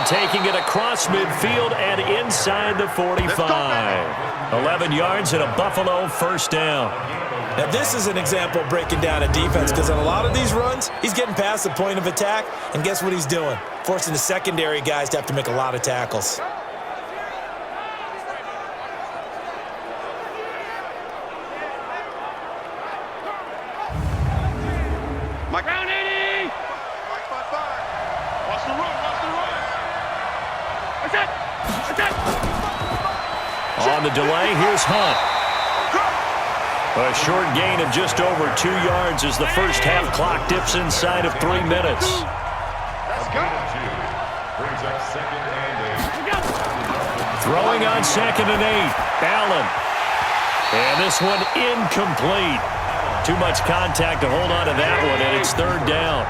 And taking it across midfield and inside the 45. 11 yards and a Buffalo first down. Now, this is an example of breaking down a defense because on a lot of these runs, he's getting past the point of attack, and guess what he's doing? Forcing the secondary guys to have to make a lot of tackles. Round 80! Watch the run, watch the run. Attack! Attack! On the delay, here's Hunt. A short gain of just over 2 yards as the first half clock dips inside of 3 minutes. Let's go! Throwing on 2nd and 8. Allen. And this one incomplete. Too much contact to hold on to that one, and it's 3rd down.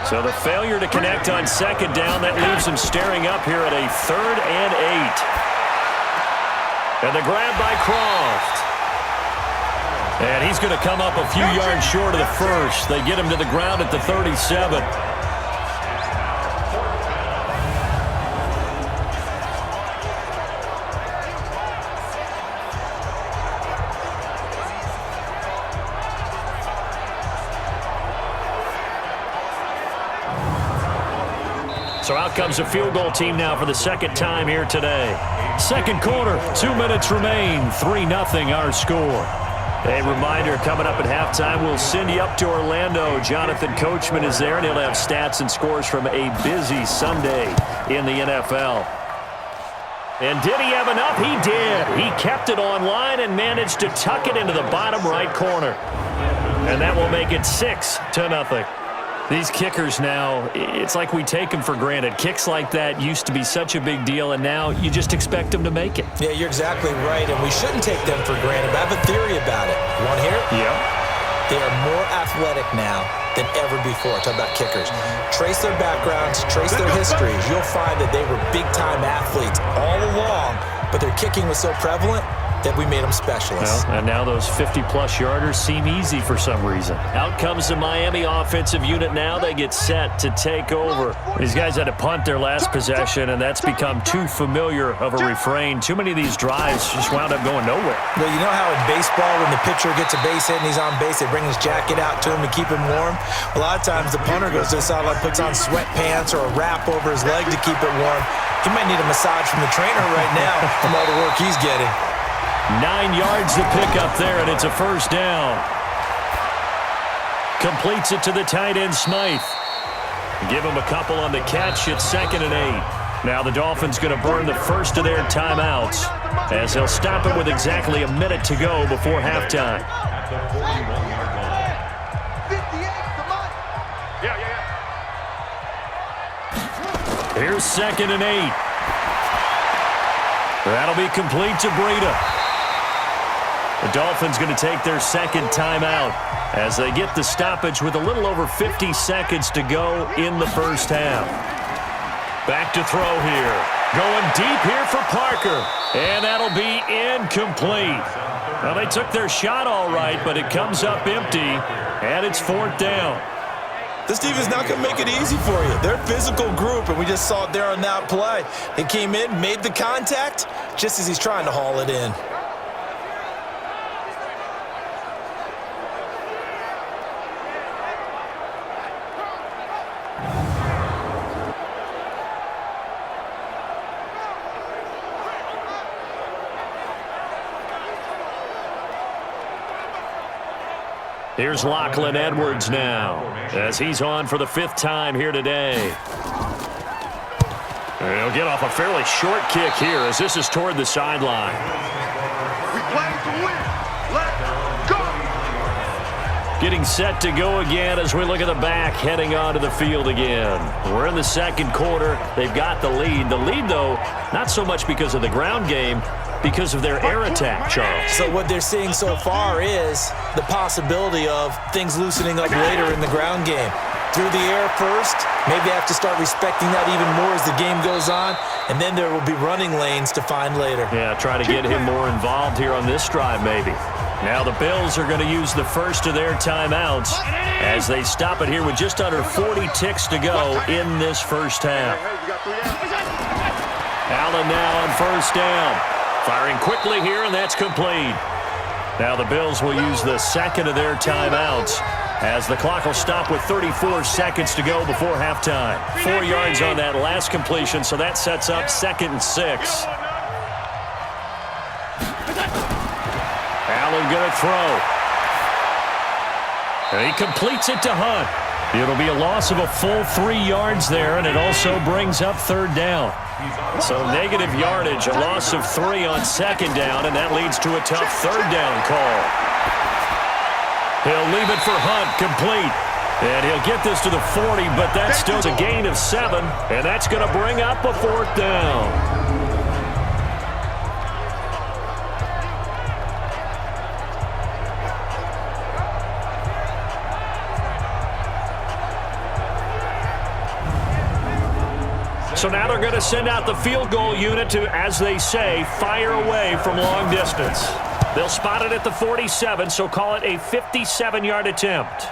So the failure to connect on 2nd down, that leaves him staring up here at a 3rd and 8. And the grab by Croft. And he's going to come up a few yards short of the first. They get him to the ground at the 37. So out comes a field goal team now for the second time here today. Second quarter, 2 minutes remain, 3-0 our score. A reminder, coming up at halftime, we'll send you up to Orlando. Jonathan Coachman is there, and he'll have stats and scores from a busy Sunday in the NFL. And did he have enough? He did. He kept it online and managed to tuck it into the bottom right corner. And that will make it 6-0. These kickers now, it's like we take them for granted. Kicks like that used to be such a big deal, and now you just expect them to make it. Yeah, you're exactly right, and we shouldn't take them for granted. But I have a theory about it. You want to hear it? Yeah. They are more athletic now than ever before. Talk about kickers. Trace their backgrounds, trace their histories. You'll find that they were big-time athletes all along, but their kicking was so prevalent that we made them specialists. Well, and now those 50-plus yarders seem easy for some reason. Out comes the Miami offensive unit now. They get set to take over. These guys had to punt their last possession, and that's become too familiar of a refrain. Too many of these drives just wound up going nowhere. Well, you know how in baseball, when the pitcher gets a base hit and he's on base, they bring his jacket out to him to keep him warm? A lot of times the punter goes to the sideline, puts on sweatpants or a wrap over his leg to keep it warm. He might need a massage from the trainer right now from all the work he's getting. 9 yards to pick up there, and it's a first down. Completes it to the tight end, Smythe. Give him a couple on the catch. It's 2nd and 8. Now the Dolphins going to burn the first of their timeouts as they'll stop it with exactly a minute to go before halftime. Here's 2nd and 8. That'll be complete to Breida. The Dolphins going to take their second timeout as they get the stoppage with a little over 50 seconds to go in the first half. Back to throw here. Going deep here for Parker. And that'll be incomplete. Well, they took their shot all right, but it comes up empty, and it's 4th down. This defense is not going to make it easy for you. They're a physical group, and we just saw it there on that play. They came in, made the contact, just as he's trying to haul it in. Here's Lachlan Edwards now as he's on for the 5th time here today. And he'll get off a fairly short kick here as this is toward the sideline. We play to win. Let's go. Getting set to go again as we look at the back heading onto the field again. We're in the second quarter. They've got the lead. The lead, though, not so much because of the ground game, because of their air attack, Charles. So what they're seeing so far is the possibility of things loosening up later in the ground game. through the air first. Maybe I have to start respecting that even more as the game goes on, and then there will be running lanes to find later. Yeah, try to get him more involved here on this drive maybe. Now the Bills are going to use the first of their timeouts as they stop it here with just under 40 ticks to go in this first half. Allen now on first down. Firing quickly here, and that's complete. Now the Bills will use the second of their timeouts as the clock will stop with 34 seconds to go before halftime. 4 yards on that last completion, so that sets up 2nd and 6. Allen going to throw. And he completes it to Hunt. It'll be a loss of a full 3 yards there, and it also brings up 3rd down. So negative yardage, a loss of 3 on 2nd down, and that leads to a tough 3rd down call. He'll leave it for Hunt, complete. And he'll get this to the 40, but that's still a gain of 7, and that's going to bring up a 4th down. So now they're going to send out the field goal unit to, as they say, fire away from long distance. They'll spot it at the 47, so call it a 57-yard attempt.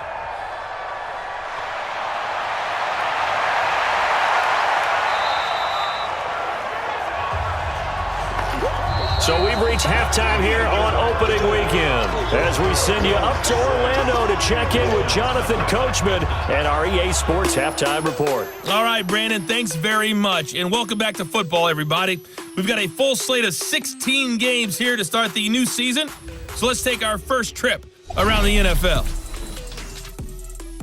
So we've reached halftime here on opening weekend as we send you up to Orlando to check in with Jonathan Coachman and our EA Sports Halftime Report. All right, Brandon, thanks very much, and welcome back to football, everybody. We've got a full slate of 16 games here to start the new season, so let's take our first trip around the NFL.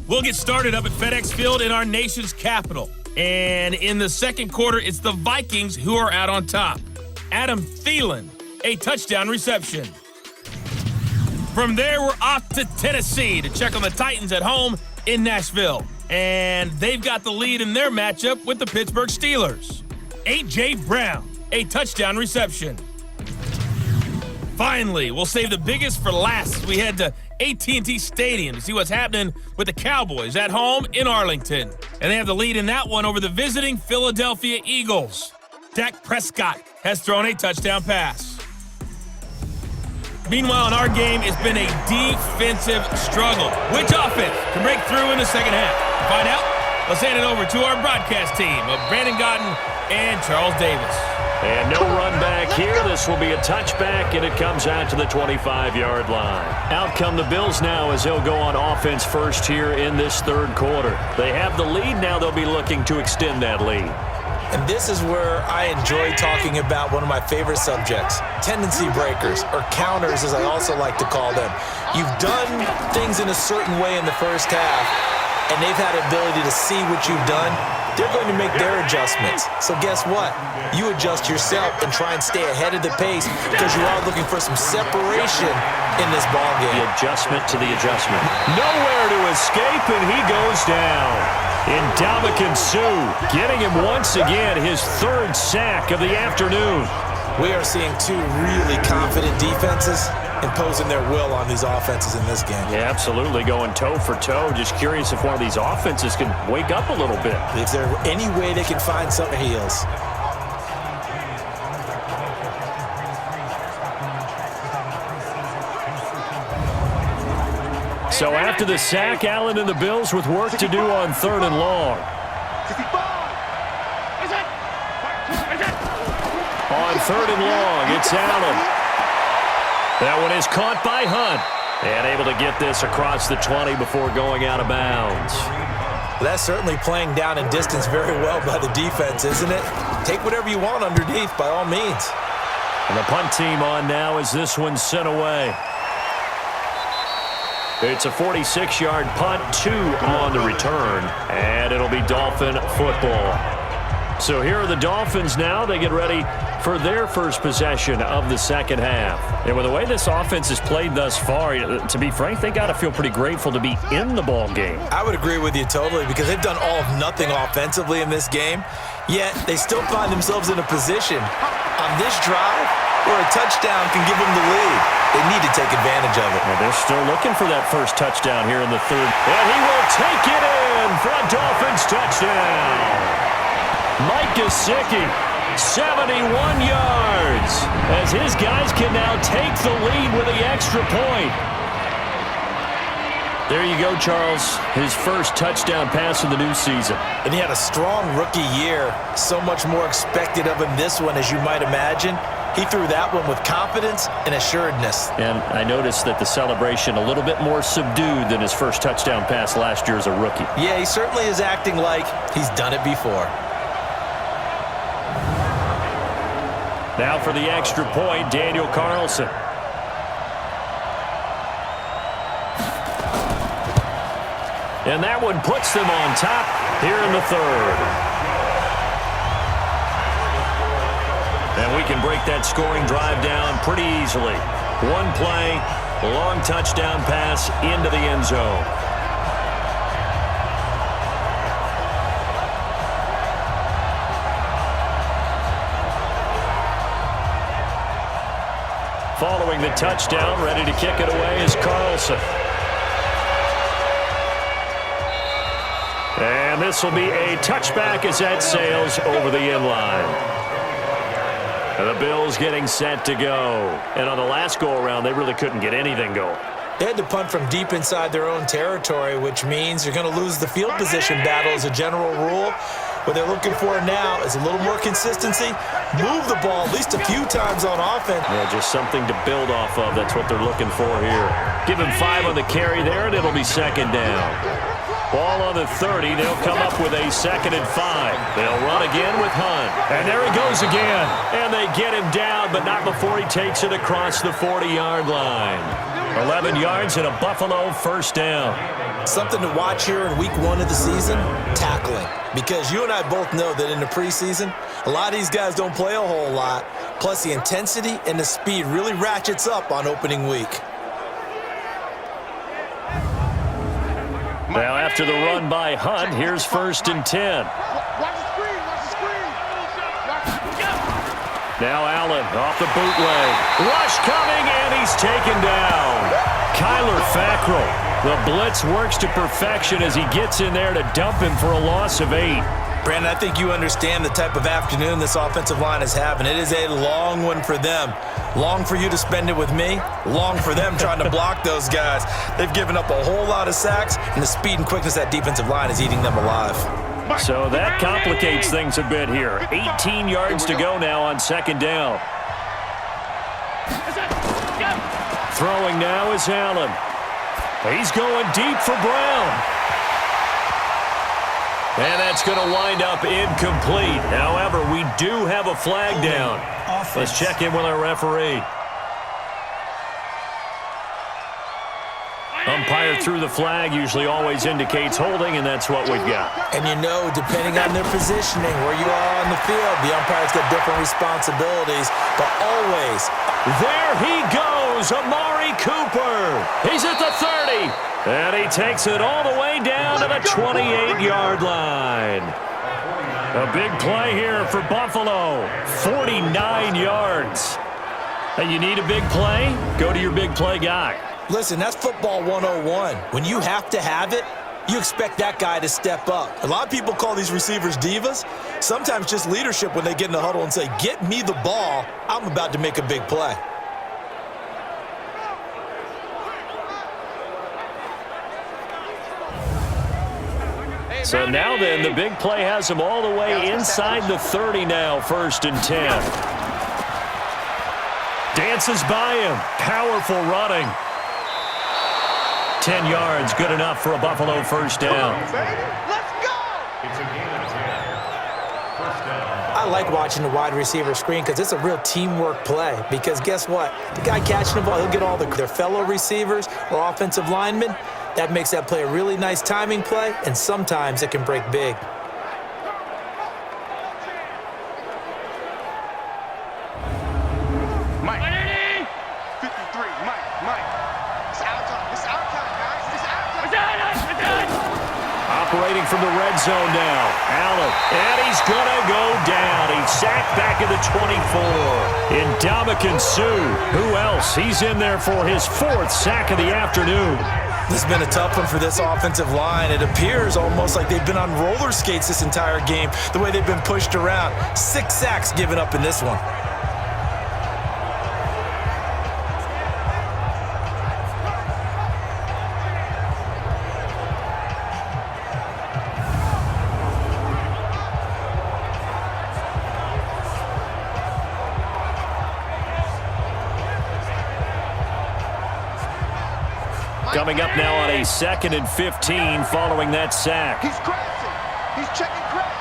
We'll get started up at FedEx Field in our nation's capital, and in the second quarter, it's the Vikings who are out on top. Adam Thielen, a touchdown reception. From there, we're off to Tennessee to check on the Titans at home in Nashville. And they've got the lead in their matchup with the Pittsburgh Steelers. A.J. Brown, a touchdown reception. Finally, we'll save the biggest for last as we head to AT&T Stadium to see what's happening with the Cowboys at home in Arlington. And they have the lead in that one over the visiting Philadelphia Eagles. Dak Prescott has thrown a touchdown pass. Meanwhile, in our game, it's been a defensive struggle. Which offense can break through in the second half? To find out, let's hand it over to our broadcast team of Brandon Godden and Charles Davis. And no run back here. This will be a touchback, and it comes out to the 25-yard line. Out come the Bills now as they'll go on offense first here in this third quarter. They have the lead. Now they'll be looking to extend that lead. And this is where I enjoy talking about one of my favorite subjects, tendency breakers, or counters as I also like to call them. You've done things in a certain way in the first half, and they've had the ability to see what you've done. They're going to make their adjustments. So guess what? You adjust yourself and try and stay ahead of the pace because you are looking for some separation in this ballgame. The adjustment to the adjustment. Nowhere to escape, and he goes down. Ndamukong Suh getting him once again his 3rd sack of the afternoon. We are seeing 2 really confident defenses imposing their will on these offenses in this game. Yeah, absolutely, going toe for toe. Just curious if one of these offenses can wake up a little bit. Is there any way they can find some heels? So after the sack, Allen and the Bills with work to do on 3rd and long. On 3rd and long, it's Allen. That one is caught by Hunt. And able to get this across the 20 before going out of bounds. That's certainly playing down in distance very well by the defense, isn't it? Take whatever you want underneath, by all means. And the punt team on now as this one's sent away. It's a 46-yard punt, 2 on the return, and it'll be Dolphin football. So here are the Dolphins now. They get ready for their first possession of the second half. And with the way this offense has played thus far, to be frank, they got to feel pretty grateful to be in the ball game. I would agree with you totally because they've done all of nothing offensively in this game, yet they still find themselves in a position on this drive where a touchdown can give them the lead. They need to take advantage of it. Well, they're still looking for that first touchdown here in the third. And he will take it in for a Dolphins touchdown. Mike Gesicki, 71 yards, as his guys can now take the lead with the extra point. There you go, Charles. His first touchdown pass of the new season. And he had a strong rookie year. So much more expected of him this one, as you might imagine. He threw that one with confidence and assuredness. And I noticed that the celebration a little bit more subdued than his first touchdown pass last year as a rookie. Yeah, he certainly is acting like he's done it before. Now for the extra point, Daniel Carlson. And that one puts them on top here in the third. And we can break that scoring drive down pretty easily. One play, long touchdown pass into the end zone. Following the touchdown, ready to kick it away is Carlson. And this will be a touchback as that sails over the end line. And the Bills getting set to go. And on the last go-around, they really couldn't get anything going. They had to punt from deep inside their own territory, which means you're going to lose the field position battle as a general rule. What they're looking for now is a little more consistency. Move the ball at least a few times on offense. Yeah, just something to build off of. That's what they're looking for here. Give him 5 on the carry there, and it'll be second down. Ball on the 30. They'll come up with a 2nd and 5. They'll run again with Hunt. And there he goes again. And they get him down, but not before he takes it across the 40-yard line. 11 yards and a Buffalo first down. Something to watch here in week 1 of the season, tackling. Because you and I both know that in the preseason, a lot of these guys don't play a whole lot. Plus the intensity and the speed really ratchets up on opening week. Now after the run by Hunt, here's 1st and 10. Watch the screen, watch the screen. Now Allen off the bootleg. Rush coming, and he's taken down. Kyler Fackrell. The blitz works to perfection as he gets in there to dump him for a loss of 8. Brandon, I think you understand the type of afternoon this offensive line is having. It is a long one for them. Long for you to spend it with me. Long for them trying to block those guys. They've given up a whole lot of sacks, and the speed and quickness of that defensive line is eating them alive. So that complicates things a bit here. 18 yards to go now on 2nd down. Throwing now is Allen. He's going deep for Brown. And that's going to wind up incomplete. However, we do have a flag down. Let's check in with our referee. Umpire threw the flag, usually always indicates holding, and that's what we've got. And you know, depending on their positioning, where you are on the field, the umpire's got different responsibilities, but always. There he goes, Amari Cooper. He's at the 30, and he takes it all the way down to the 28-yard line. A big play here for Buffalo, 49 yards. Hey, you need a big play? Go to your big play guy. Listen, that's football 101. When you have to have it, you expect that guy to step up. A lot of people call these receivers divas. Sometimes just leadership when they get in the huddle and say, get me the ball. I'm about to make a big play. So now then, the big play has him all the way inside the 30 now, 1st and 10. Dances by him. Powerful running. 10 yards, good enough for a Buffalo first down. Let's go! I like watching the wide receiver screen because it's a real teamwork play. Because guess what? The guy catching the ball, he'll get all their fellow receivers or offensive linemen. That makes that play a really nice timing play, and sometimes it can break big. Mike. 53, Mike. It's out time, guys. It's out time. Operating from the red zone now. Allen, and he's going to go down. He's sacked back at the 24. Ndamukong Suh. Who else? He's in there for his 4th sack of the afternoon. This has been a tough one for this offensive line. It appears almost like they've been on roller skates this entire game, the way they've been pushed around. 6 sacks given up in this one. Coming up now on a 2nd and 15 following that sack. He's crashing. He's checking crash.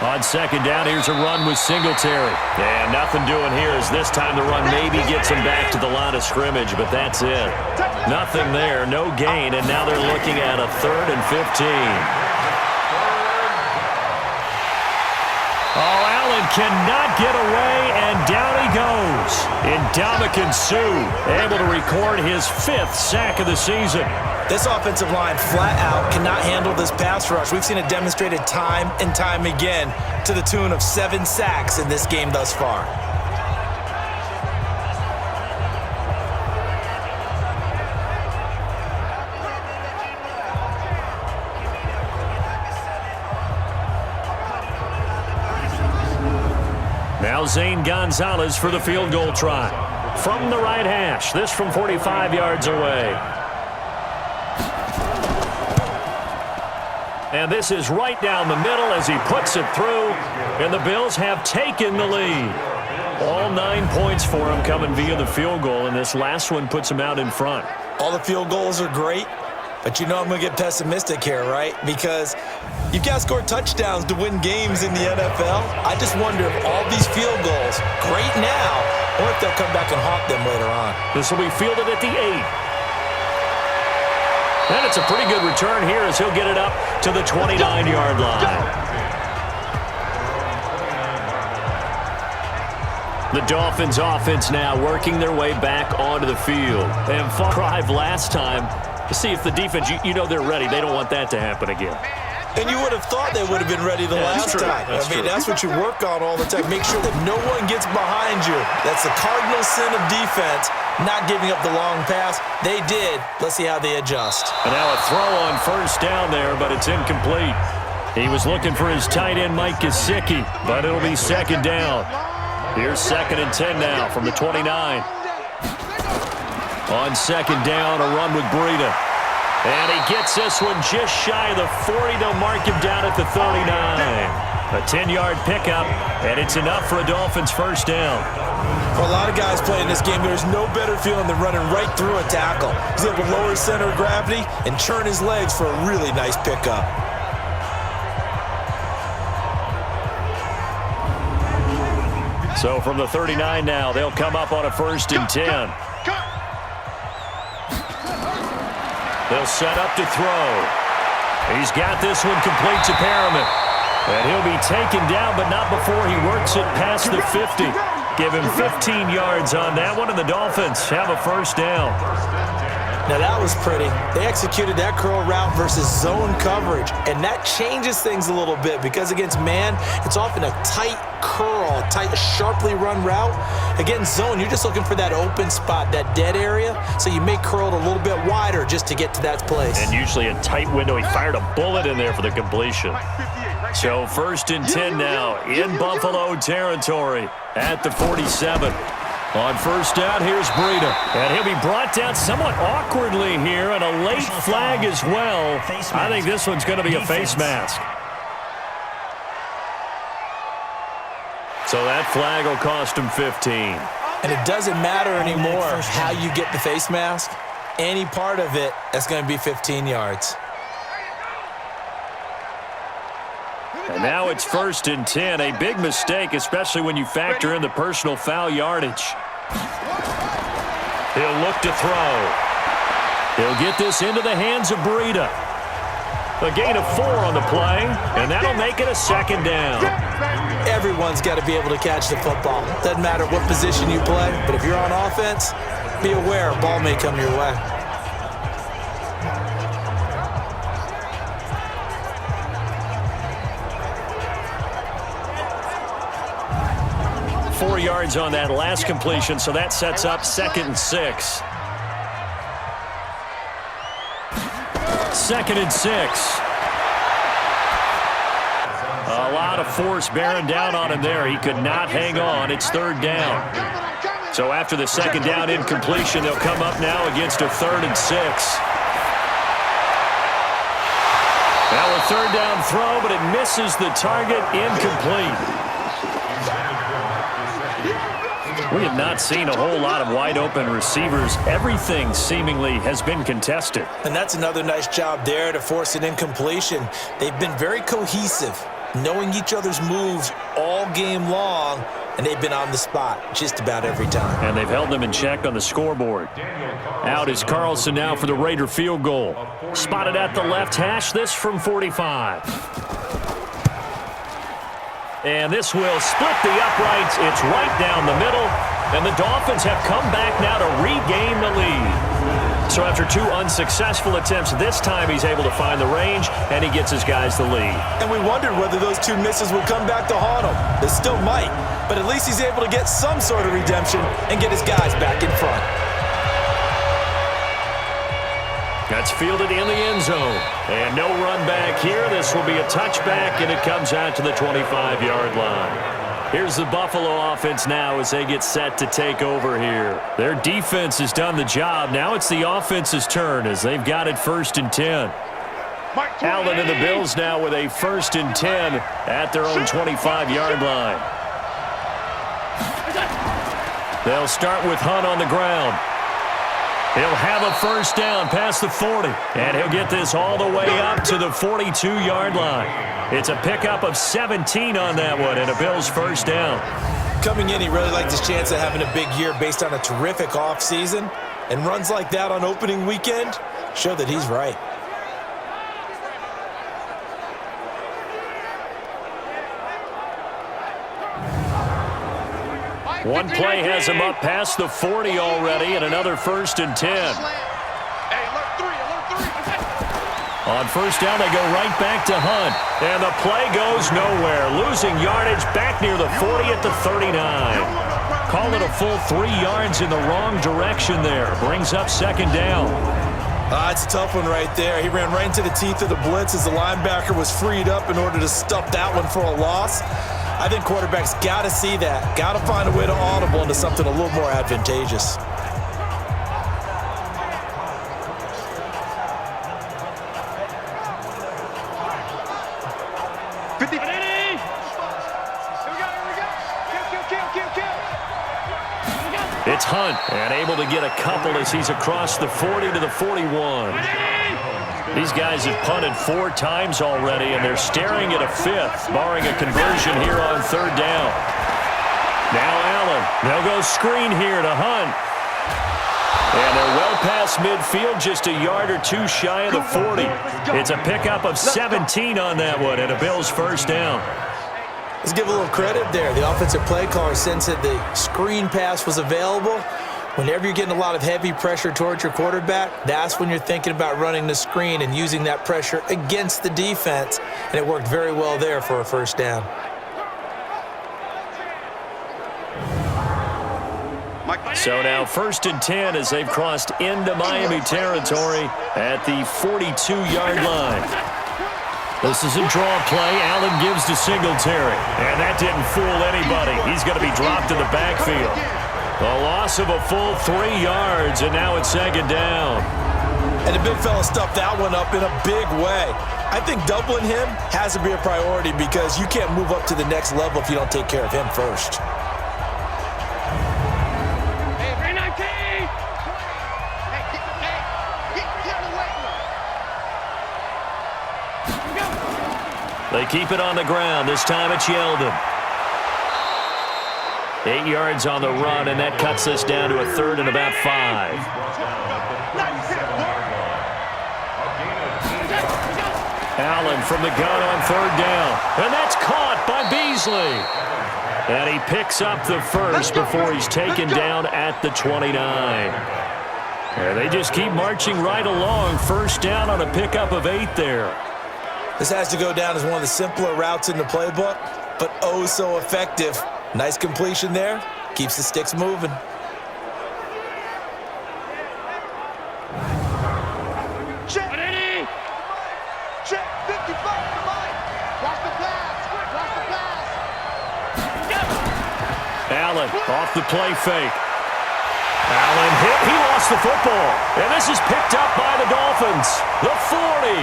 On 2nd down, here's a run with Singletary. And nothing doing here as this time the run maybe gets him back to the line of scrimmage, but that's it. Nothing there, no gain, and now they're looking at a 3rd and 15. Oh, Allen cannot get away, and down he goes. Ndamukong Suh able to record his 5th sack of the season. This offensive line flat out cannot handle this pass rush. We've seen it demonstrated time and time again to the tune of 7 sacks in this game thus far. Now Zane Gonzalez for the field goal try. From the right hash, this from 45 yards away. And this is right down the middle as he puts it through, and the Bills have taken the lead. All 9 points for him coming via the field goal, and this last one puts him out in front. All the field goals are great, but you know I'm going to get pessimistic here, right? Because you've got to score touchdowns to win games in the NFL. I just wonder if all these field goals, great now, or if they'll come back and haunt them later on. This will be fielded at the 8. And it's a pretty good return here as he'll get it up to the 29-yard line. The Dolphins offense now working their way back onto the field. And drive last time to see if the defense, you know they're ready. They don't want that to happen again. And you would have thought they would have been ready the last time. That's what you work on all the time. Make sure that no one gets behind you. That's the cardinal sin of defense, not giving up the long pass. They did. Let's see how they adjust. And now a throw on 1st down there, but it's incomplete. He was looking for his tight end, Mike Gesicki, but it'll be 2nd down. Here's 2nd and 10 now from the 29. On 2nd down, a run with Breida. And he gets this one just shy of the 40. They'll mark him down at the 39. A 10-yard pickup, and it's enough for a Dolphins 1st down. For a lot of guys playing this game, there's no better feeling than running right through a tackle. He's able to lower his center of gravity and churn his legs for a really nice pickup. So from the 39 now, they'll come up on a 1st and 10. They'll set up to throw. He's got this one complete to Perriman. And he'll be taken down, but not before he works it past the 50. Give him 15 yards on that one, and the Dolphins have a 1st down. Now that was pretty. They executed that curl route versus zone coverage, and that changes things a little bit because against man, it's often a tight curl, tight, sharply run route. Against zone, you're just looking for that open spot, that dead area, so you make curl a little bit wider just to get to that place. And usually a tight window. He fired a bullet in there for the completion. So 1st and 10 now in Buffalo territory at the 47. On 1st down, here's Breida. And he'll be brought down somewhat awkwardly here, and a late flag as well. I think this one's going to be a face mask. So that flag will cost him 15. And it doesn't matter anymore how you get the face mask. Any part of it, that's going to be 15 yards. And now it's 1st and 10. A big mistake, especially when you factor in the personal foul yardage. He'll look to throw. He'll get this into the hands of Breida. A gain of 4 on the play, and that'll make it a 2nd down. Everyone's got to be able to catch the football. Doesn't matter what position you play, but if you're on offense, be aware a ball may come your way. Yards on that last completion, so that sets up 2nd and 6. 2nd and 6. A lot of force bearing down on him there. He could not hang on. It's 3rd down. So after the 2nd down incompletion, they'll come up now against a 3rd and 6. Now a 3rd down throw, but it misses the target, incomplete. We have not seen a whole lot of wide-open receivers. Everything seemingly has been contested. And that's another nice job there to force an incompletion. They've been very cohesive, knowing each other's moves all game long, and they've been on the spot just about every time. And they've held them in check on the scoreboard. Out is Carlson now for the Raider field goal. Spotted at the left hash, this from 45. And this will split the uprights. It's right down the middle. And the Dolphins have come back now to regain the lead. So after 2 unsuccessful attempts, this time he's able to find the range, and he gets his guys the lead. And we wondered whether those 2 misses would come back to haunt him. They still might, but at least he's able to get some sort of redemption and get his guys back in front. That's fielded in the end zone. And no run back here. This will be a touchback, and it comes out to the 25-yard line. Here's the Buffalo offense now as they get set to take over here. Their defense has done the job. Now it's the offense's turn as they've got it 1st and 10. Allen and the Bills now with a 1st and 10 at their own 25-yard line. They'll start with Hunt on the ground. He'll have a 1st down past the 40, and he'll get this all the way up to the 42-yard line. It's a pickup of 17 on that one, and a Bills 1st down. Coming in, he really liked his chance of having a big year based on a terrific offseason, and runs like that on opening weekend show that he's right. One play has him up past the 40 already, and another 1st and 10. On 1st down, they go right back to Hunt. And the play goes nowhere. Losing yardage back near the 40 at the 39. Call it a full 3 yards in the wrong direction there. Brings up 2nd down. It's a tough one right there. He ran right into the teeth of the blitz as the linebacker was freed up in order to stuff that one for a loss. I think quarterbacks got to see that. Got to find a way to audible into something a little more advantageous. It's Hunt, and able to get a couple as he's across the 40 to the 41. These guys have punted 4 times already, and they're staring at a 5th, barring a conversion here on 3rd down. Now Allen. They'll go screen here to Hunt. And they're well past midfield, just a yard or 2 shy of the 40. It's a pickup of 17 on that one, and a Bills 1st down. Let's give a little credit there. The offensive play caller sensed that the screen pass was available. Whenever you're getting a lot of heavy pressure towards your quarterback, that's when you're thinking about running the screen and using that pressure against the defense. And it worked very well there for a 1st down. So now 1st and 10 as they've crossed into Miami territory at the 42-yard line. This is a draw play. Allen gives to Singletary. And that didn't fool anybody. He's going to be dropped in the backfield. A loss of a full 3 yards, and now it's 2nd down. And the big fella stuffed that one up in a big way. I think doubling him has to be a priority because you can't move up to the next level if you don't take care of him first. They keep it on the ground. This time it's Yeldon. 8 yards on the run, and that cuts us down to a 3rd and about 5. Allen from the gun on 3rd down. And that's caught by Beasley. And he picks up the 1st before he's taken down at the 29. And they just keep marching right along. 1st down on a pickup of 8 there. This has to go down as one of the simpler routes in the playbook, but oh so effective. Nice completion there. Keeps the sticks moving. 55 to Mike. Watch the pass. Watch the pass. Allen off the play fake. Allen hit. He lost the football. And this is picked up by the Dolphins. The 40.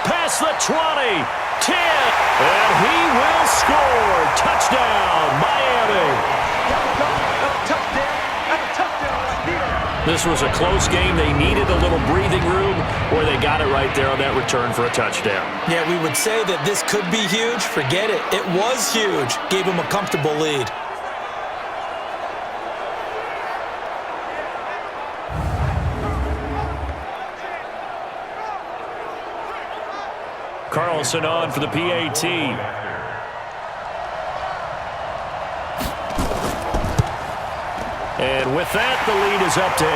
Past the 20. 10. And he will score. Touchdown, Miami. This was a close game. They needed a little breathing room, or they got it right there on that return for a touchdown. Yeah, we would say that this could be huge. Forget it. It was huge. Gave him a comfortable lead. Carlson on for the PAT. And with that, the lead is up to 8.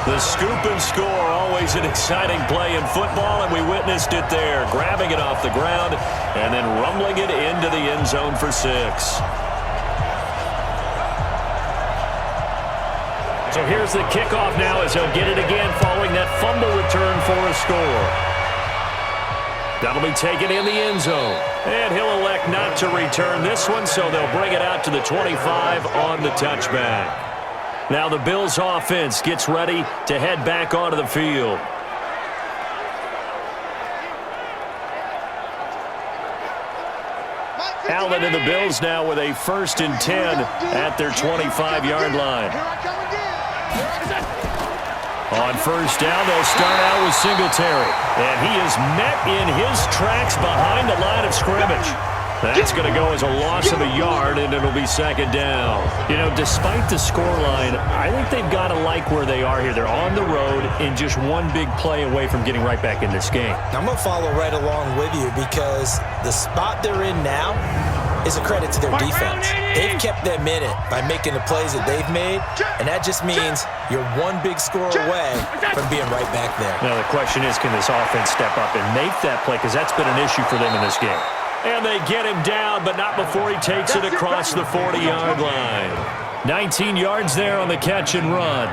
The scoop and score, always an exciting play in football, and we witnessed it there, grabbing it off the ground and then rumbling it into the end zone for 6. So here's the kickoff now as he'll get it again following that fumble return for a score. That'll be taken in the end zone. And he'll elect not to return this one, so they'll bring it out to the 25 on the touchback. Now the Bills offense gets ready to head back onto the field. Allen and the Bills now with a 1st and 10 at their 25-yard line. On 1st down, they'll start out with Singletary. And he is met in his tracks behind the line of scrimmage. That's going to go as a loss of a yard, and it'll be 2nd down. You know, despite the scoreline, I think they've got to like where they are here. They're on the road and just one big play away from getting right back in this game. I'm going to follow right along with you because the spot they're in now is a credit to their defense. They've kept them in it by making the plays that they've made, and that just means you're one big score away from being right back there. Now the question is, can this offense step up and make that play? Because that's been an issue for them in this game. And they get him down, but not before he takes it across the 40-yard line. 19 yards there on the catch and run.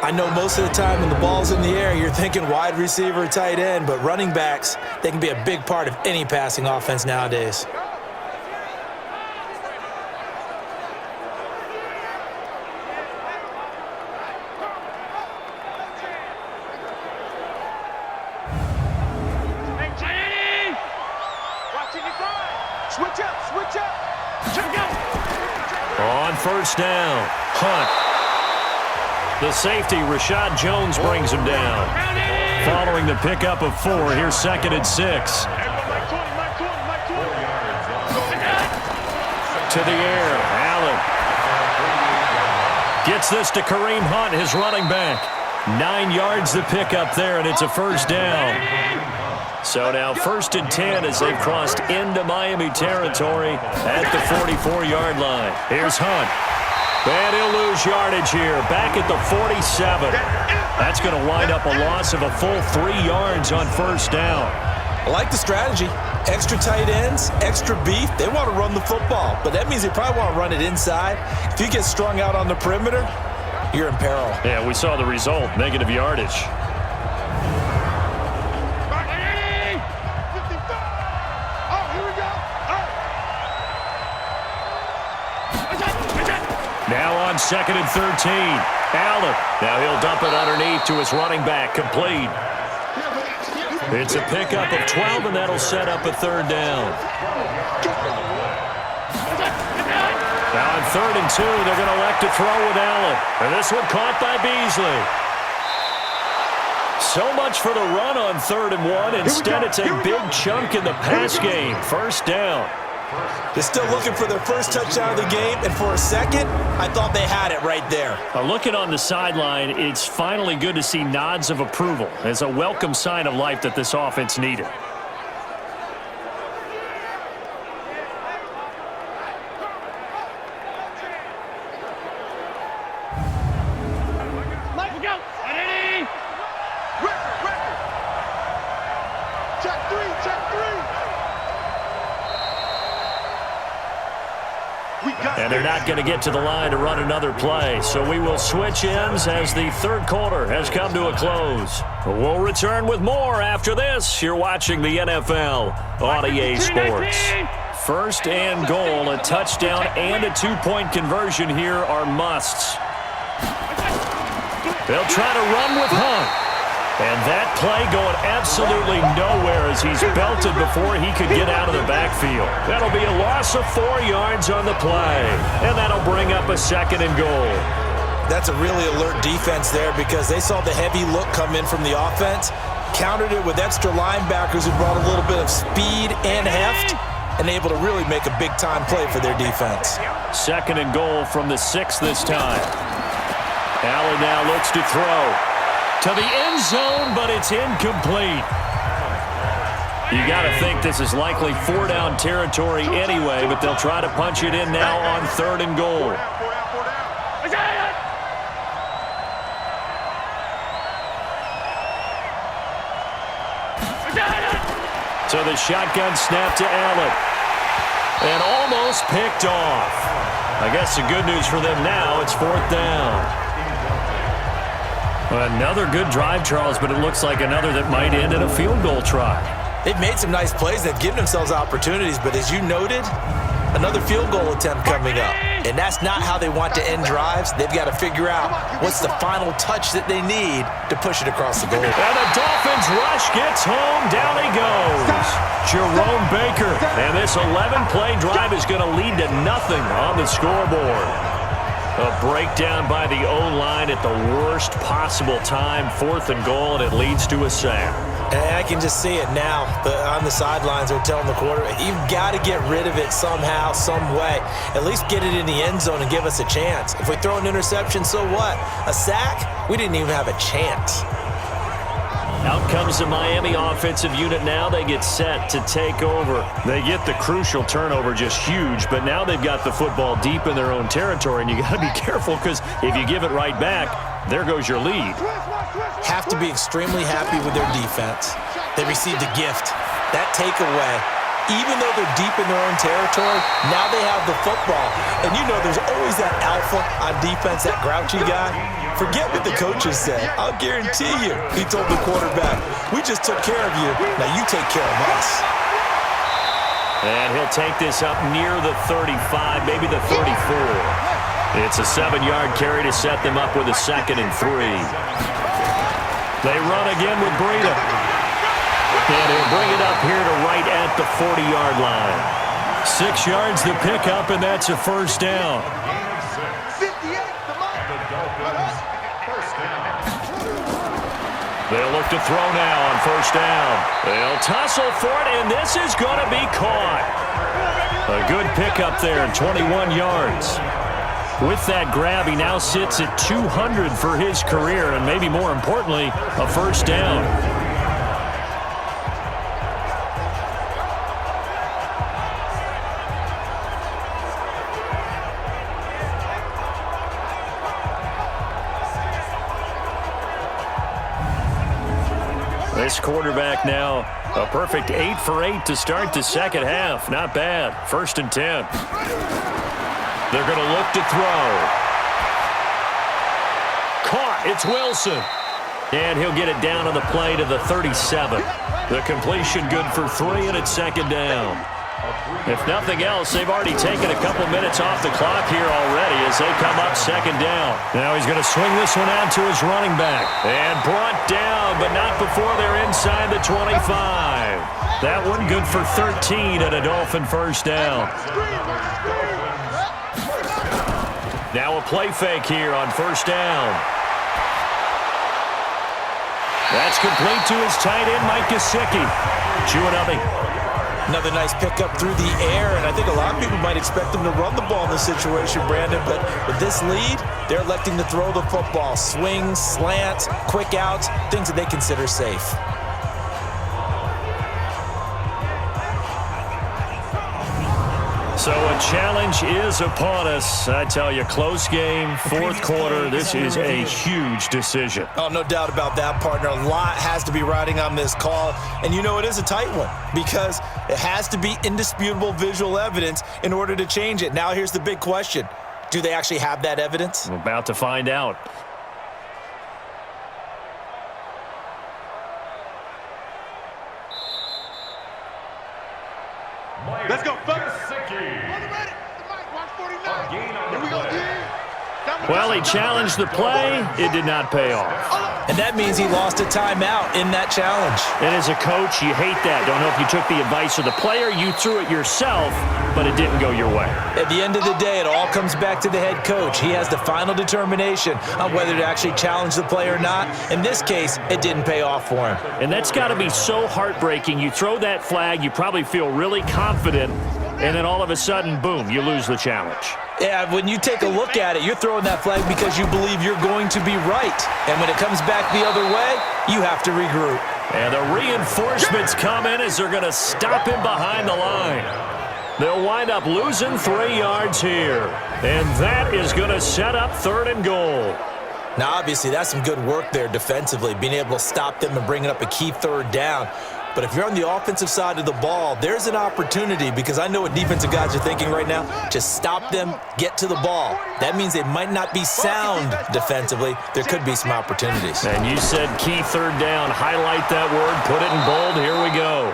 I know most of the time when the ball's in the air, you're thinking wide receiver, tight end, but running backs, they can be a big part of any passing offense nowadays. On 1st down, Hunt. The safety, Rashad Jones, brings him down. Following the pickup of 4, here's 2nd and 6. To the air, Allen. Gets this to Kareem Hunt, his running back. 9 yards the pickup there, and it's a 1st down. So now 1st and 10 as they've crossed into Miami territory at the 44-yard line. Here's Hunt. And he'll lose yardage here, back at the 47. That's going to wind up a loss of a full 3 yards on 1st down. I like the strategy. Extra tight ends, extra beef. They want to run the football, but that means they probably want to run it inside. If you get strung out on the perimeter, you're in peril. Yeah, we saw the result, negative yardage. Now on 2nd and 13. Allen. Now he'll dump it underneath to his running back. Complete. It's a pickup of 12, and that'll set up a 3rd down. Now on 3rd and 2, they're going to elect to throw with Allen. And this one caught by Beasley. So much for the run on 3rd and 1. Instead, it's a big chunk in the pass game. 1st down. They're still looking for their first touchdown of the game, and for a second, I thought they had it right there. Looking on the sideline, it's finally good to see nods of approval as a welcome sign of life that this offense needed. And And they're not going to get to the line to run another play. So we will switch ends as the third quarter has come to a close. We'll return with more after this. You're watching the NFL on EA Sports. First and goal, a touchdown and a two-point conversion here are musts. They'll try to run with Hunt. And that play going absolutely nowhere as he's belted before he could get out of the backfield. That'll be a loss of 4 yards on the play. And that'll bring up a second and goal. That's a really alert defense there because they saw the heavy look come in from the offense, countered it with extra linebackers who brought a little bit of speed and heft, and able to really make a big-time play for their defense. Second and goal from the 6 this time. Allen now looks to throw to the end zone, but it's incomplete. You got to think this is likely 4-down territory anyway, but they'll try to punch it in now on third and goal. So the shotgun snap to Allen. And almost picked off. I guess the good news for them now, it's 4th down. Another good drive, Charles, but it looks like another that might end in a field goal try. They've made some nice plays. They've given themselves opportunities, but as you noted, another field goal attempt coming up. And that's not how they want to end drives. They've got to figure out what's the final touch that they need to push it across the goal. And the Dolphins rush gets home. Down he goes. Jerome Baker. And this 11-play drive is going to lead to nothing on the scoreboard. A breakdown by the O-line at the worst possible time. 4th and goal, and it leads to a sack. And I can just see it now. On the sidelines, they're telling the quarterback, you've got to get rid of it somehow, some way. At least get it in the end zone and give us a chance. If we throw an interception, so what? A sack? We didn't even have a chance. Out comes the Miami offensive unit now. They get set to take over. They get the crucial turnover, just huge, but now they've got the football deep in their own territory, and you got to be careful because if you give it right back, there goes your lead. Have to be extremely happy with their defense. They received a gift. That takeaway, even though they're deep in their own territory, now they have the football. And you know there's always that alpha on defense, that grouchy guy. Forget what the coaches said. I'll guarantee you, he told the quarterback, we just took care of you. Now you take care of us. And he'll take this up near the 35, maybe the 34. It's a 7-yard carry to set them up with a 2nd and 3. They run again with Breida. And he'll bring it up here to right at the 40-yard line. 6 yards to pick up, and that's a first down. They'll look to throw now on first down. They'll tussle for it, and this is going to be caught. A good pickup there, 21 yards. With that grab, he now sits at 200 for his career, and maybe more importantly, a first down. This quarterback now, a perfect 8 for 8 to start the second half. Not bad. 1st and 10. They're going to look to throw. Caught. It's Wilson. And he'll get it down on the play to the 37. The completion good for 3, and it's 2nd down. If nothing else, they've already taken a couple minutes off the clock here already as they come up 2nd down. Now he's going to swing this one out to his running back. And brought down, but not before they're inside the 25. That one good for 13 and a Dolphin first down. Now a play fake here on first down. That's complete to his tight end, Mike Gesicki. Chewing up. Another nice pickup through the air, and I think a lot of people might expect them to run the ball in this situation, Brandon, but with this lead, they're electing to throw the football. Swings, slants, quick outs, things that they consider safe. So a challenge is upon us. I tell you, close game, fourth quarter. This is a huge decision. Oh, no doubt about that, partner. A lot has to be riding on this call. And you know it is a tight one because it has to be indisputable visual evidence in order to change it. Now here's the big question. Do they actually have that evidence? I'm about to find out. Let's go, fellas. Here we go, Well, he challenged the play. It did not pay off. And that means he lost a timeout in that challenge. And as a coach, you hate that. Don't know if you took the advice of the player. You threw it yourself, but it didn't go your way. At the end of the day, it all comes back to the head coach. He has the final determination on whether to actually challenge the play or not. In this case, it didn't pay off for him. And that's got to be so heartbreaking. You throw that flag, you probably feel really confident, and then all of a sudden, boom, you lose the challenge. Yeah, when you take a look at it, you're throwing that flag because you believe you're going to be right. And when it comes back the other way, you have to regroup. And the reinforcements come in as they're going to stop him behind the line. They'll wind up losing 3 yards here. And that is going to set up 3rd and goal. Now, obviously, that's some good work there defensively, being able to stop them and bringing up a key 3rd down. But if you're on the offensive side of the ball, there's an opportunity because I know what defensive guys are thinking right now. Just stop them, get to the ball. That means they might not be sound defensively. There could be some opportunities. And you said key 3rd down. Highlight that word. Put it in bold. Here we go.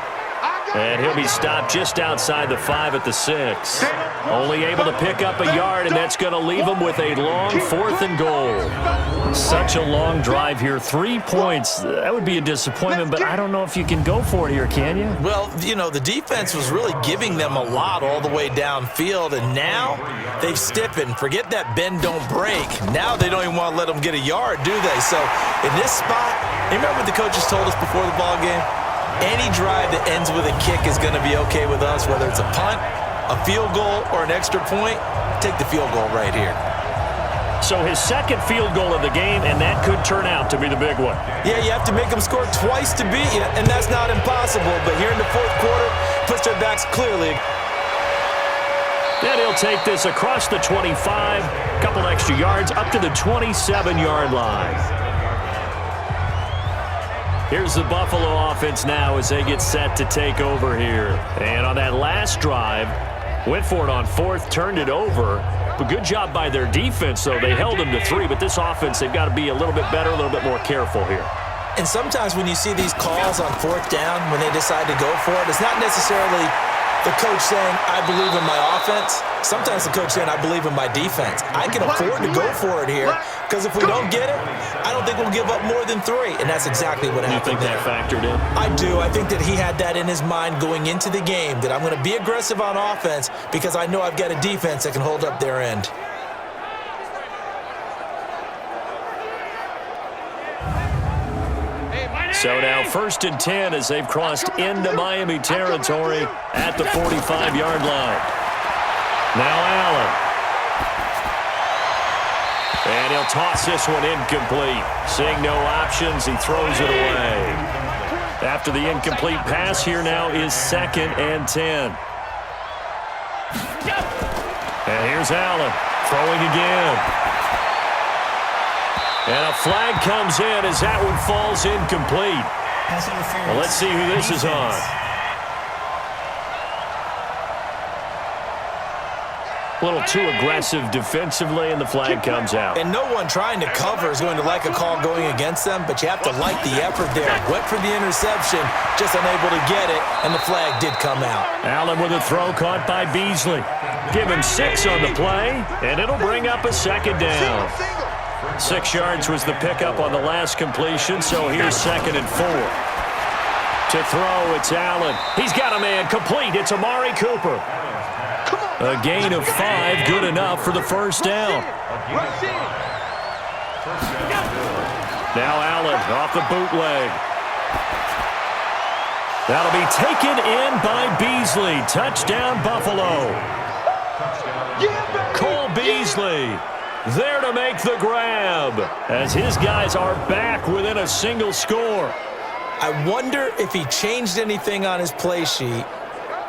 And he'll be stopped just outside the 5 at the 6. Only able to pick up a yard, and that's going to leave him with a long 4th and goal. Such a long drive here. 3 points. That would be a disappointment, but I don't know if you can go for it here, can you? Well, you know, the defense was really giving them a lot all the way downfield, and now they've stiffened. Forget that bend, don't break. Now they don't even want to let them get a yard, do they? So in this spot, you remember what the coaches told us before the ball game? Any drive that ends with a kick is going to be okay with us, whether it's a punt, a field goal, or an extra point. Take the field goal right here. So his 2nd field goal of the game, and that could turn out to be the big one. Yeah, you have to make them score twice to beat you, and that's not impossible. But here in the 4th quarter, puts their backs clearly. And he'll take this across the 25, a couple extra yards, up to the 27-yard line. Here's the Buffalo offense now as they get set to take over here. And on that last drive, went for it on 4th, turned it over. But good job by their defense, though. They held them to 3, but this offense, they've got to be a little bit better, a little bit more careful here. And sometimes when you see these calls on 4th down, when they decide to go for it, it's not necessarily the coach saying, I believe in my offense. Sometimes the coach saying, I believe in my defense. I can afford to go for it here because if we don't get it, I don't think we'll give up more than 3. And that's exactly what happened there. You think that factored in? I do. I think that he had that in his mind going into the game, that I'm going to be aggressive on offense because I know I've got a defense that can hold up their end. So now 1st and 10 as they've crossed into Miami territory at the 45-yard line. Now Allen. And he'll toss this one incomplete. Seeing no options, he throws it away. After the incomplete pass, here now is 2nd and 10. And here's Allen throwing again. And a flag comes in as that one falls incomplete. Well, let's see who this is on. A little too aggressive defensively, and the flag comes out. And no one trying to cover is going to like a call going against them, but you have to like the effort there. Went for the interception, just unable to get it, and the flag did come out. Allen with a throw caught by Beasley. Give him 6 on the play, and it'll bring up a 2nd down. 6 yards was the pickup on the last completion, so here's 2nd and 4. To throw, it's Allen. He's got a man complete. It's Amari Cooper. A gain of 5, good enough for the 1st down. Now Allen off the bootleg. That'll be taken in by Beasley. Touchdown, Buffalo. Cole Beasley there to make the grab as his guys are back within a single score. I wonder if he changed anything on his play sheet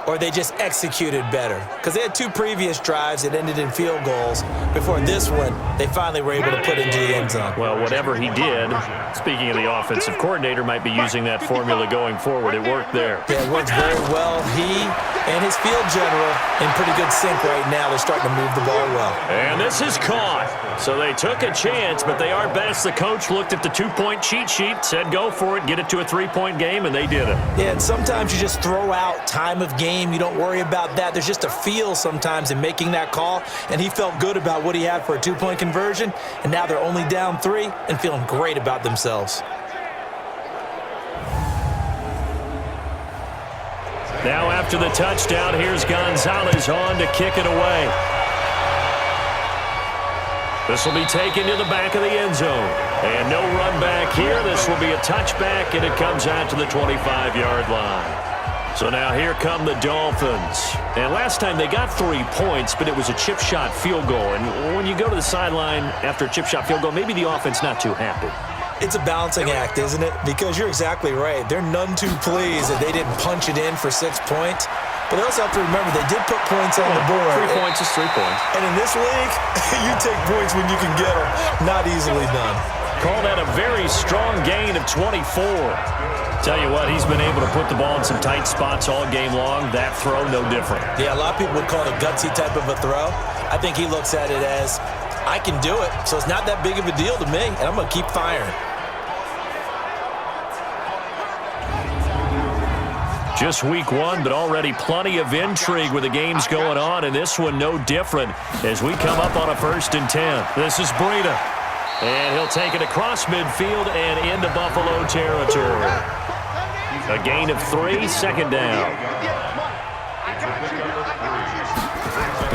or they just executed better? Because they had 2 previous drives that ended in field goals. Before this one, they finally were able to put into the end zone. Well, whatever he did, speaking of the offensive coordinator, might be using that formula going forward. It worked there. Yeah, it worked very well. He and his field general in pretty good sync right now. They're starting to move the ball well. And this is caught. So they took a chance, but they are best. The coach looked at the 2-point cheat sheet, said go for it, get it to a 3-point game, and they did it. Yeah, and sometimes you just throw out time of game. You don't worry about that. There's just a feel sometimes in making that call, and he felt good about what he had for a 2-point conversion, and now they're only down 3 and feeling great about themselves. Now after the touchdown, here's Gonzalez on to kick it away. This will be taken to the back of the end zone. And no run back here. This will be a touchback, and it comes out to the 25-yard line. So now here come the Dolphins. And last time they got 3 points, but it was a chip shot field goal. And when you go to the sideline after a chip shot field goal, maybe the offense not too happy. It's a balancing act, isn't it? Because you're exactly right. They're none too pleased that they didn't punch it in for 6 points. But they also have to remember they did put points on the board. 3 points is 3 points. And in this league, you take points when you can get them. Not easily done. Call that a very strong gain of 24. Tell you what, he's been able to put the ball in some tight spots all game long. That throw, no different. Yeah, a lot of people would call it a gutsy type of a throw. I think he looks at it as, I can do it, so it's not that big of a deal to me, and I'm going to keep firing. Just week 1, but already plenty of intrigue with the games going on, and this one no different as we come up on a 1st and 10. This is Breida, and he'll take it across midfield and into Buffalo territory. A gain of 3, 2nd down.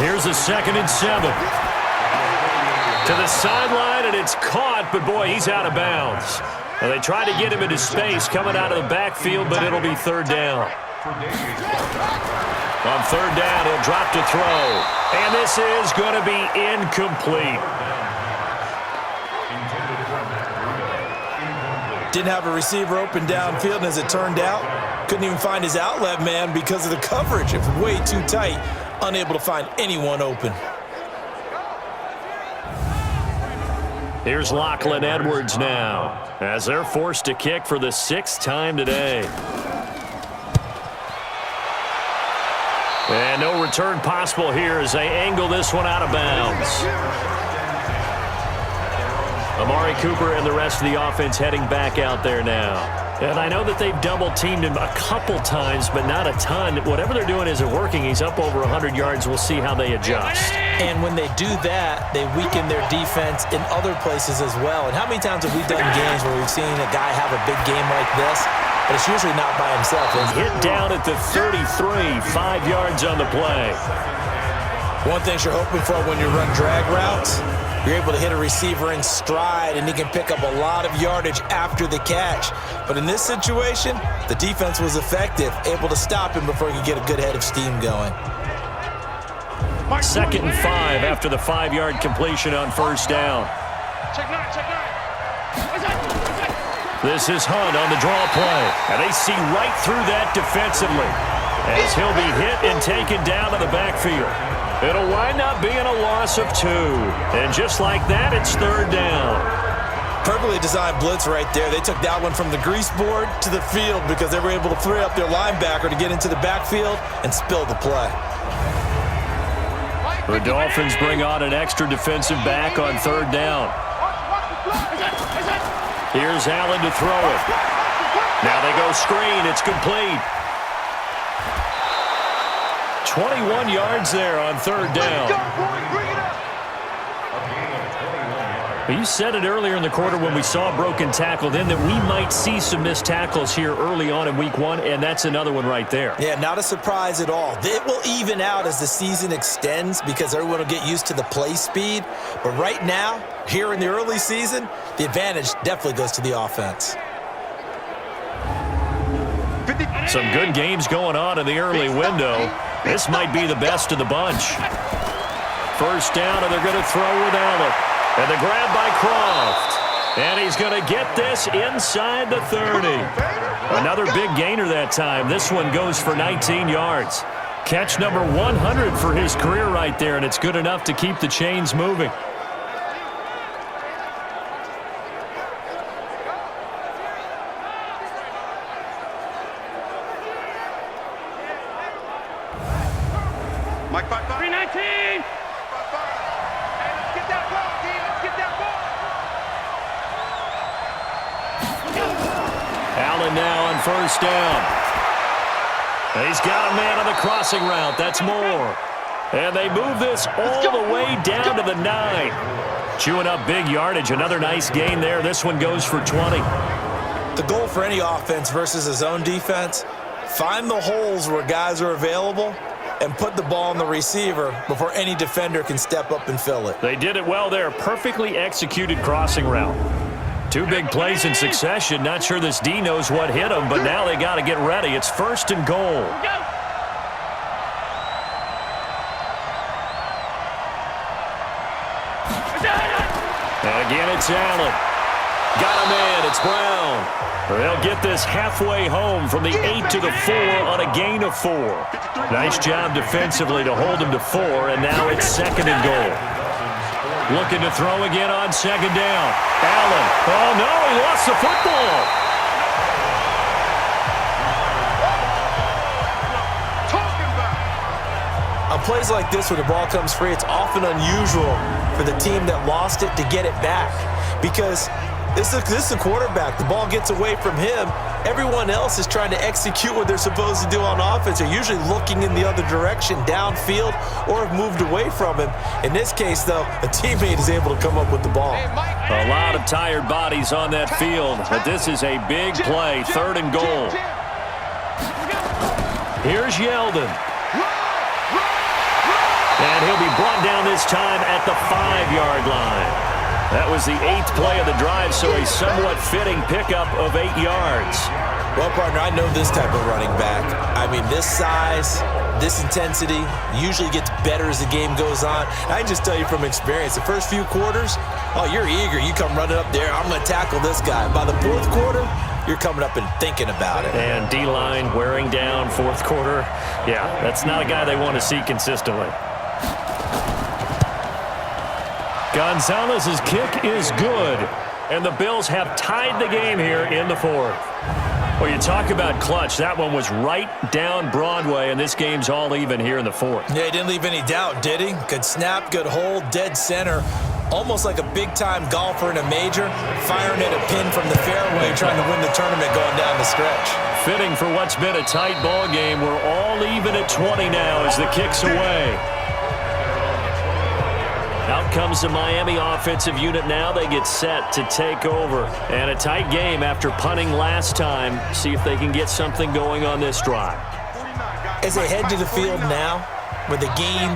Here's a 2nd and 7. To the sideline, and it's caught, but boy, he's out of bounds. And they try to get him into space coming out of the backfield, but it'll be 3rd down. On 3rd down, he'll drop to throw. And this is going to be incomplete. Didn't have a receiver open downfield, and as it turned out, couldn't even find his outlet man because of the coverage. It was way too tight, unable to find anyone open. Here's Lachlan Edwards now, as they're forced to kick for the 6th time today. And no return possible here as they angle this one out of bounds. Amari Cooper and the rest of the offense heading back out there now. And I know that they've double-teamed him a couple times, but not a ton. Whatever they're doing isn't working. He's up over 100 yards. We'll see how they adjust. And when they do that, they weaken their defense in other places as well. And how many times have we done games where we've seen a guy have a big game like this, but it's usually not by himself, is it? Hit down at the 33, 5 yards on the play. One thing you're hoping for when you run drag routes, you're able to hit a receiver in stride, and he can pick up a lot of yardage after the catch. But in this situation, the defense was effective, able to stop him before he could get a good head of steam going. 2nd and 5 after the 5-yard completion on 1st down. Check 9, check 9. This is Hunt on the draw play, and they see right through that defensively as he'll be hit and taken down to the backfield. It'll wind up being a loss of 2. And just like that, it's 3rd down. Perfectly designed blitz right there. They took that one from the grease board to the field because they were able to free up their linebacker to get into the backfield and spill the play. The Dolphins bring on an extra defensive back on 3rd down. Here's Allen to throw it. Now they go screen. It's complete. 21 yards there on 3rd down. You said it earlier in the quarter when we saw a broken tackle then that we might see some missed tackles here early on in week 1, and that's another one right there. Yeah, not a surprise at all. It will even out as the season extends because everyone will get used to the play speed. But right now, here in the early season, the advantage definitely goes to the offense. Some good games going on in the early window. This might be the best of the bunch. 1st down, and they're going to throw with Allen. And the grab by Croft. And he's going to get this inside the 30. Another big gainer that time. This one goes for 19 yards. Catch number 100 for his career right there, and it's good enough to keep the chains moving. Mike, 319. Hey, let's get that ball, D. Let's get that ball. Allen now on first down. He's got a man on the crossing route. That's Moore. And they move this all the way down to the 9. Chewing up big yardage. Another nice gain there. This one goes for 20. The goal for any offense versus his own defense, find the holes where guys are available and put the ball on the receiver before any defender can step up and fill it. They did it well there. Perfectly executed crossing route. 2 big plays in succession. Not sure this D knows what hit him, but now they got to get ready. It's 1st and goal. And again, it's Allen. Got a man. It's Brown. They'll get this halfway home from the 8 to the 4 on a gain of 4. Nice job defensively to hold him to 4, and now it's 2nd and goal. Looking to throw again on 2nd down. Allen. Oh, no, he lost the football. On plays like this where the ball comes free, it's often unusual for the team that lost it to get it back because this is a quarterback. The ball gets away from him. Everyone else is trying to execute what they're supposed to do on offense. They're usually looking in the other direction, downfield, or have moved away from him. In this case, though, a teammate is able to come up with the ball. A lot of tired bodies on that field, but this is a big play, 3rd and goal. Here's Yeldon. And he'll be brought down this time at the 5-yard line. That was the 8th play of the drive, so a somewhat fitting pickup of 8 yards. Well, partner, I know this type of running back. I mean, this size, this intensity usually gets better as the game goes on. I can just tell you from experience, the first few quarters, oh, you're eager. You come running up there, I'm going to tackle this guy. By the 4th quarter, you're coming up and thinking about it. And D-line wearing down 4th quarter. Yeah, that's not a guy they want to see consistently. Gonzalez's kick is good, and the Bills have tied the game here in the 4th. Well, you talk about clutch. That one was right down Broadway, and this game's all even here in the 4th. Yeah, he didn't leave any doubt, did he? Good snap, good hold, dead center. Almost like a big-time golfer in a major, firing at a pin from the fairway, trying to win the tournament going down the stretch. Fitting for what's been a tight ball game. We're all even at 20 now as the kick's away. Out comes the Miami offensive unit now. They get set to take over. And a tight game after punting last time. See if they can get something going on this drive. As they head to the field now, with the game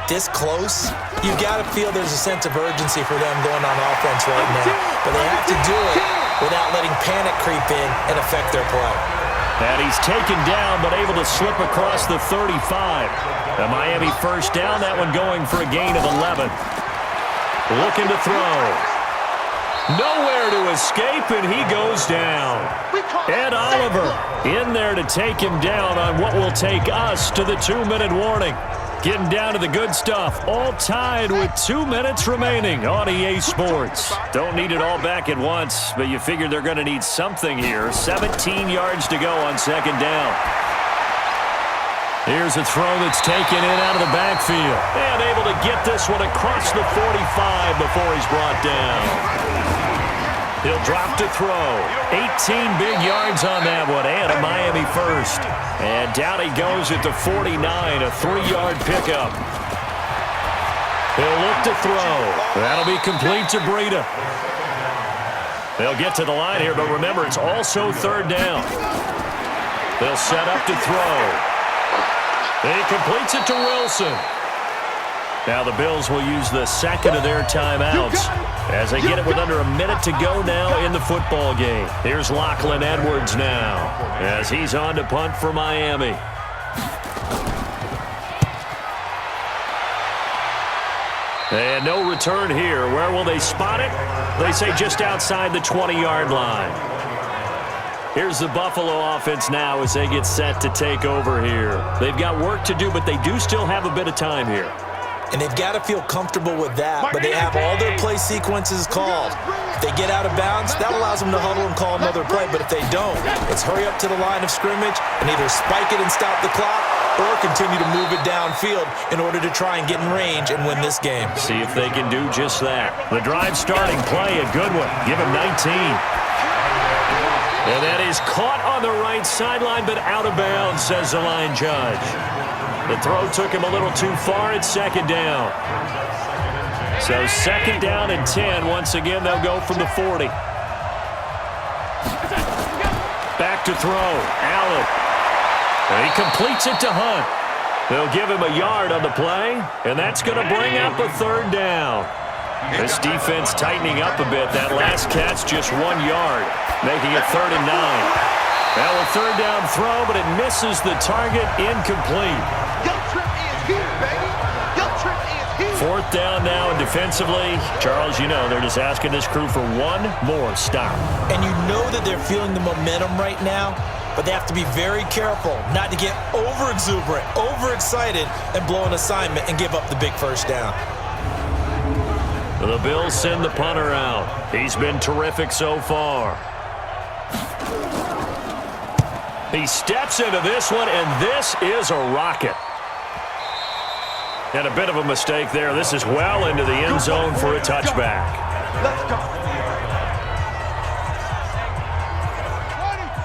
this close, you got to feel there's a sense of urgency for them going on offense right now. But they have to do it without letting panic creep in and affect their play. And he's taken down, but able to slip across the 35. The Miami first down, that one going for a gain of 11. Looking to throw. Nowhere to escape, and he goes down. Ed Oliver in there to take him down on what will take us to the 2-minute warning. Getting down to the good stuff, all tied with 2 minutes remaining on EA Sports. Don't need it all back at once, but you figure they're going to need something here. 17 yards to go on 2nd down. Here's a throw that's taken in out of the backfield. And able to get this one across the 45 before he's brought down. He'll drop to throw. 18 big yards on that one, and a Miami first. And down he goes at the 49, a 3-yard pickup. He'll look to throw. That'll be complete to Breida. They'll get to the line here, but remember, it's also 3rd down. They'll set up to throw. He completes it to Wilson. Now the Bills will use the 2nd of their timeouts as they get it with under a minute to go now in the football game. Here's Lachlan Edwards now as he's on to punt for Miami. And no return here. Where will they spot it? They say just outside the 20-yard line. Here's the Buffalo offense now as they get set to take over here. They've got work to do, but they do still have a bit of time here. And they've got to feel comfortable with that, but they have all their play sequences called. If they get out of bounds, that allows them to huddle and call another play, but if they don't, it's hurry up to the line of scrimmage and either spike it and stop the clock or continue to move it downfield in order to try and get in range and win this game. See if they can do just that. The drive starting play, a good one. Give him 19. And that is caught on the right sideline, but out of bounds, says the line judge. The throw took him a little too far at second down. So second down and 10. Once again, they'll go from the 40. Back to throw. Allen. And he completes it to Hunt. They'll give him a yard on the play, and that's going to bring up a third down. This defense tightening up a bit. That last catch, just 1 yard, making it 3rd and 9. Well, a third down throw, but it misses the target, incomplete. Fourth down now, and defensively, Charles, you know, they're just asking this crew for one more stop. And you know that they're feeling the momentum right now, but they have to be very careful not to get over-exuberant, overexcited, and blow an assignment and give up the big first down. The Bills send the punter out. He's been terrific so far. He steps into this one, and this is a rocket. And a bit of a mistake there. This is well into the end zone for a touchback. Let's go.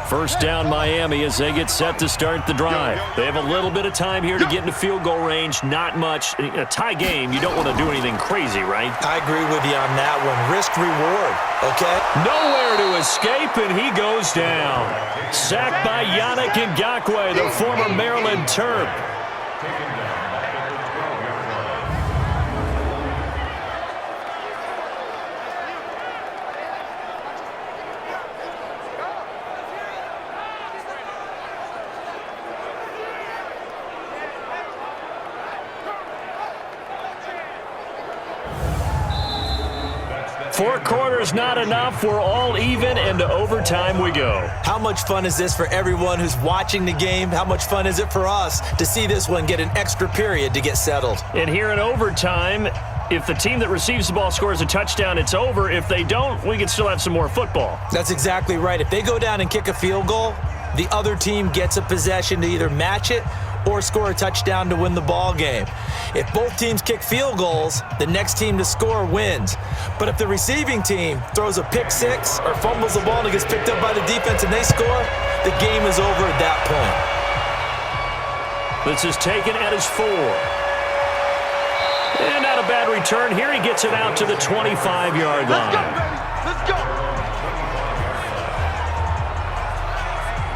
First down Miami as they get set to start the drive. They have a little bit of time here to get into field goal range. Not much. In a tie game, you don't want to do anything crazy, right? I agree with you on that one. Risk reward, okay? Nowhere to escape, and he goes down. Sacked by Yannick Ngakoue, the former Maryland Terp. Four quarters not enough. We're all even, and to overtime we go. How much fun is this for everyone who's watching the game? How much fun is it for us to see this one get an extra period to get settled? And here in overtime, if the team that receives the ball scores a touchdown, it's over. If they don't, we can still have some more football. That's exactly right. If they go down and kick a field goal, the other team gets a possession to either match it or score a touchdown to win the ball game. If both teams kick field goals, the next team to score wins. But if the receiving team throws a pick six or fumbles the ball and it gets picked up by the defense and they score, the game is over at that point. This is taken at his 4. And not a bad return. Here he gets it out to the 25-yard line. Let's go, baby. Let's go.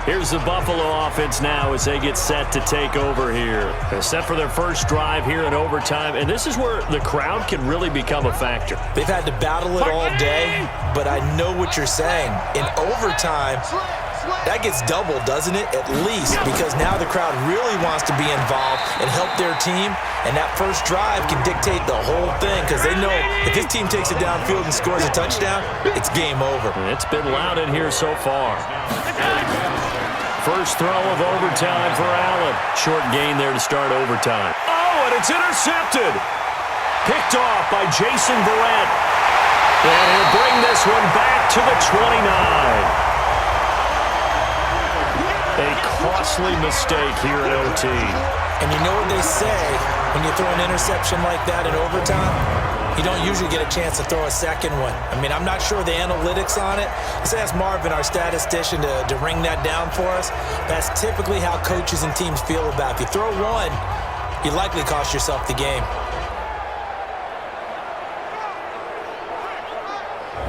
Here's the Buffalo offense now as they get set to take over here. They're set for their first drive here in overtime, and this is where the crowd can really become a factor. They've had to battle it all day, but I know what you're saying. In overtime, that gets doubled, doesn't it? At least, because now the crowd really wants to be involved and help their team, and that first drive can dictate the whole thing because they know if this team takes it downfield and scores a touchdown, it's game over. And it's been loud in here so far. First throw of overtime for Allen. Short gain there to start overtime. Oh, and it's intercepted. Picked off by Jason Verrett. And he'll bring this one back to the 29. A costly mistake here at OT. And you know what they say, when you throw an interception like that in overtime, you don't usually get a chance to throw a second one. I mean, I'm not sure the analytics on it. Let's ask Marvin, our statistician, to ring that down for us. That's typically how coaches and teams feel about it. If you throw one, you likely cost yourself the game.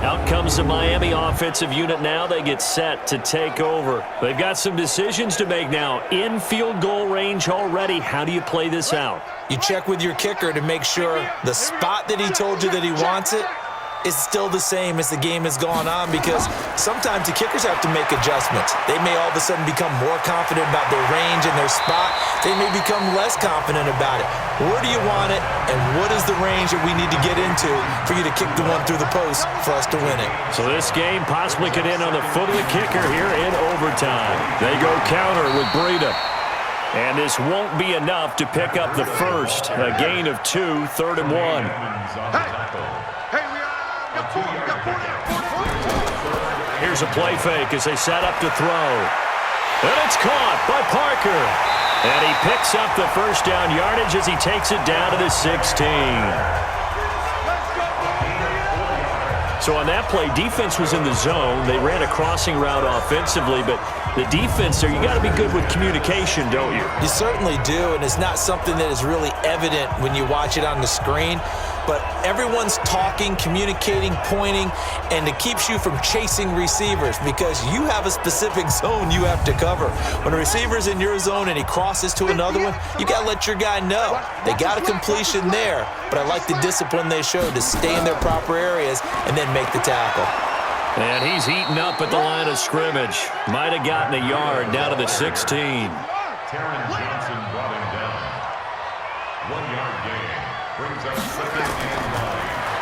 Out comes the Miami offensive unit now. They get set to take over. They've got some decisions to make now. In field goal range already. How do you play this out? You check with your kicker to make sure the spot that he told you that he wants it is still the same as the game has gone on because sometimes the kickers have to make adjustments. They may all of a sudden become more confident about their range and their spot. They may become less confident about it. Where do you want it, and what is the range that we need to get into for you to kick the one through the post for us to win it? So this game possibly could end on the foot of the kicker here in overtime. They go counter with Breida. And this won't be enough to pick up the first. A gain of 2, 3rd and 1. Hey, we got four. Here's a play fake as they set up to throw. And it's caught by Parker. And he picks up the first down yardage as he takes it down to the 16. So on that play, defense was in the zone. They ran a crossing route offensively, but the defense there, you got to be good with communication, don't you? You certainly do, and it's not something that is really evident when you watch it on the screen. But everyone's talking, communicating, pointing, and it keeps you from chasing receivers because you have a specific zone you have to cover. When a receiver's in your zone and he crosses to another one, you got to let your guy know. They got a completion there, but I like the discipline they showed to stay in their proper areas and then make the tackle. And he's eaten up at the line of scrimmage. Might have gotten a yard down to the 16. Taron Johnson brought him down. 1-yard gain. Brings up 2nd and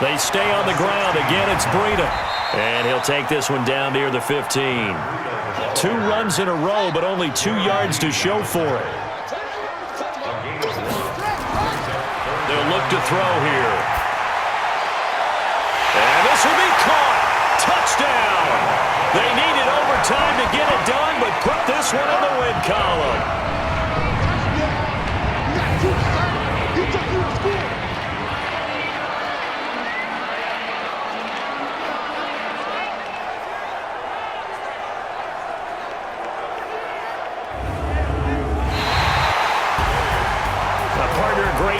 9. They stay on the ground. Again, it's Breida. And he'll take this one down near the 15. 2 runs in a row, but only 2 yards to show for it. They'll look to throw here. And this will be caught. Touchdown. They needed overtime to get it done, but put this one in the win column.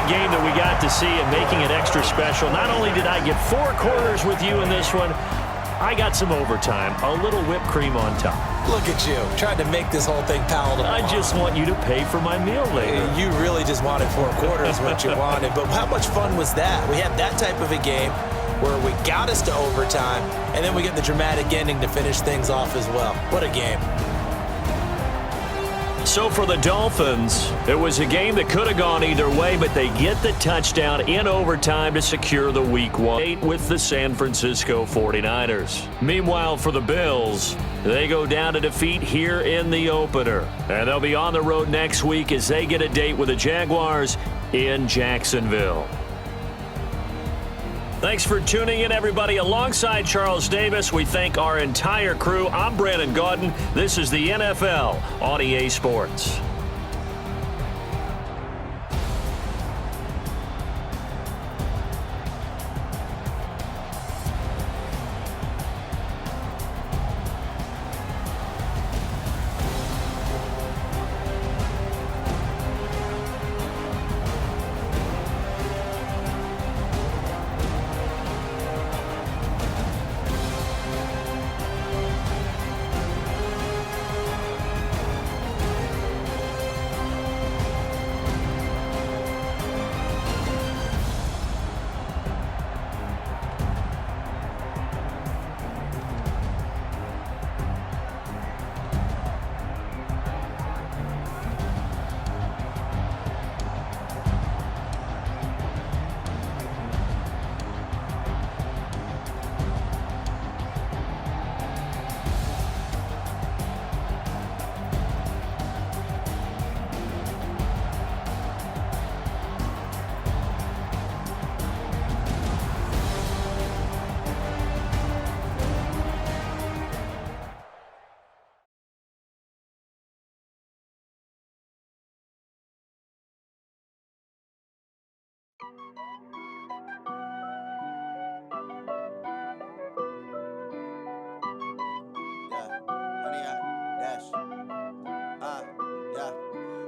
Game that we got to see and making it extra special. Not only did I get 4 quarters with you in this one, I got some overtime, a little whipped cream on top. Look at you, trying to make this whole thing palatable. I just want you to pay for my meal later. You really just wanted 4 quarters what you wanted, but how much fun was that? We had that type of a game where we got us to overtime, and then we get the dramatic ending to finish things off as well. What a game. So for the Dolphins, it was a game that could have gone either way, but they get the touchdown in overtime to secure the Week 1 with the San Francisco 49ers. Meanwhile, for the Bills, they go down to defeat here in the opener. And they'll be on the road next week as they get a date with the Jaguars in Jacksonville. Thanks for tuning in, everybody. Alongside Charles Davis, we thank our entire crew. I'm Brandon Gaudin. This is the NFL on EA Sports.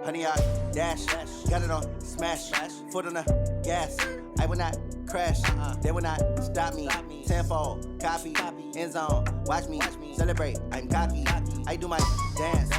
Honey, I dash, got it on smash, foot on the gas. I will not crash, they will not stop me. Tenfold, copy, end zone, watch me celebrate. I'm cocky, I do my dance.